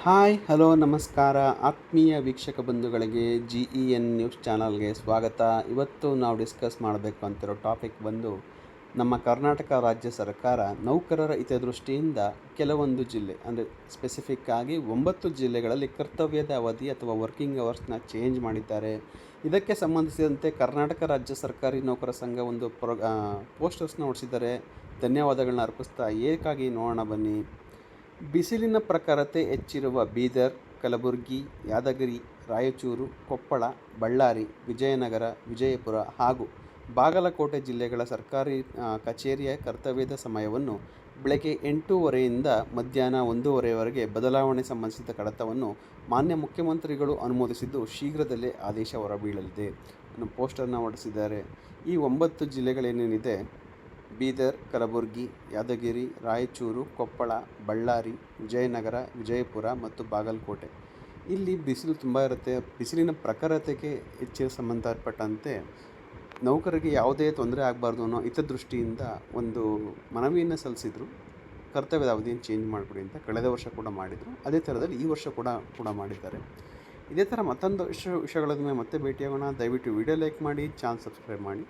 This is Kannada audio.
ಹಾಯ್ ಹಲೋ ನಮಸ್ಕಾರ ಆತ್ಮೀಯ ವೀಕ್ಷಕ ಬಂಧುಗಳಿಗೆ GEN ನ್ಯೂಸ್ ಚಾನಲ್ಗೆ ಸ್ವಾಗತ. ಇವತ್ತು ನಾವು ಡಿಸ್ಕಸ್ ಮಾಡಬೇಕು ಅಂತಿರೋ ಟಾಪಿಕ್ ಬಂದು ನಮ್ಮ ಕರ್ನಾಟಕ ರಾಜ್ಯ ಸರ್ಕಾರ ನೌಕರರ ಹಿತದೃಷ್ಟಿಯಿಂದ ಕೆಲವೊಂದು ಜಿಲ್ಲೆ ಅಂದರೆ ಸ್ಪೆಸಿಫಿಕ್ ಆಗಿ 9 ಜಿಲ್ಲೆಗಳಲ್ಲಿ ಕರ್ತವ್ಯದ ಅವಧಿ ಅಥವಾ ವರ್ಕಿಂಗ್ ಅವರ್ಸ್ನ ಚೇಂಜ್ ಮಾಡಿದ್ದಾರೆ. ಇದಕ್ಕೆ ಸಂಬಂಧಿಸಿದಂತೆ ಕರ್ನಾಟಕ ರಾಜ್ಯ ಸರ್ಕಾರಿ ನೌಕರ ಸಂಘ ಒಂದು ಪೋಸ್ಟರ್ಸ್ನ ಹೊರಡಿಸಿದ್ದಾರೆ. ಧನ್ಯವಾದಗಳನ್ನ ಅರ್ಪಿಸ್ತಾ ಏಕಾಗಿ ನೋಡೋಣ ಬನ್ನಿ. ಬಿಸಿಲಿನ ಪ್ರಖರತೆ ಹೆಚ್ಚಿರುವ ಬೀದರ್, ಕಲಬುರಗಿ, ಯಾದಗಿರಿ, ರಾಯಚೂರು, ಕೊಪ್ಪಳ, ಬಳ್ಳಾರಿ, ವಿಜಯನಗರ, ವಿಜಯಪುರ ಹಾಗೂ ಬಾಗಲಕೋಟೆ ಜಿಲ್ಲೆಗಳ ಸರ್ಕಾರಿ ಕಚೇರಿಯ ಕರ್ತವ್ಯದ ಸಮಯವನ್ನು ಬೆಳಗ್ಗೆ 8:30ಯಿಂದ ಮಧ್ಯಾಹ್ನ 1:30ವರೆಗೆ ಬದಲಾವಣೆ ಸಂಬಂಧಿಸಿದ ಕಡತವನ್ನು ಮಾನ್ಯ ಮುಖ್ಯಮಂತ್ರಿಗಳು ಅನುಮೋದಿಸಿದ್ದು ಶೀಘ್ರದಲ್ಲೇ ಆದೇಶ ಹೊರಬೀಳಲಿದೆ ಅನ್ನೋ ಪೋಸ್ಟರ್ನ ಹೊರಡಿಸಿದ್ದಾರೆ. ಈ 9 ಜಿಲ್ಲೆಗಳೇನೇನಿದೆ ಬೀದರ್, ಕಲಬುರಗಿ, ಯಾದಗಿರಿ, ರಾಯಚೂರು, ಕೊಪ್ಪಳ, ಬಳ್ಳಾರಿ, ವಿಜಯನಗರ, ವಿಜಯಪುರ ಮತ್ತು ಬಾಗಲಕೋಟೆ. ಇಲ್ಲಿ ಬಿಸಿಲು ತುಂಬ ಇರುತ್ತೆ. ಬಿಸಿಲಿನ ಪ್ರಖರತೆಗೆ ಹೆಚ್ಚಿನ ಸಂಬಂಧಪಟ್ಟಂತೆ ನೌಕರರಿಗೆ ಯಾವುದೇ ತೊಂದರೆ ಆಗಬಾರ್ದು ಅನ್ನೋ ಹಿತದೃಷ್ಟಿಯಿಂದ ಒಂದು ಮನವಿಯನ್ನು ಸಲ್ಲಿಸಿದರು. ಕರ್ತವ್ಯದ ಅವಧಿಯನ್ನು ಚೇಂಜ್ ಮಾಡಿಕೊಡಿ ಅಂತ ಕಳೆದ ವರ್ಷ ಕೂಡ ಮಾಡಿದರು. ಅದೇ ಥರದಲ್ಲಿ ಈ ವರ್ಷ ಕೂಡ ಮಾಡಿದ್ದಾರೆ. ಇದೇ ಥರ ಮತ್ತೊಂದು ವಿಷಯಗಳ ಮೇಲೆ ಮತ್ತೆ ಭೇಟಿಯಾಗೋಣ. ದಯವಿಟ್ಟು ವಿಡಿಯೋ ಲೈಕ್ ಮಾಡಿ, ಚಾನಲ್ ಸಬ್ಸ್ಕ್ರೈಬ್ ಮಾಡಿ.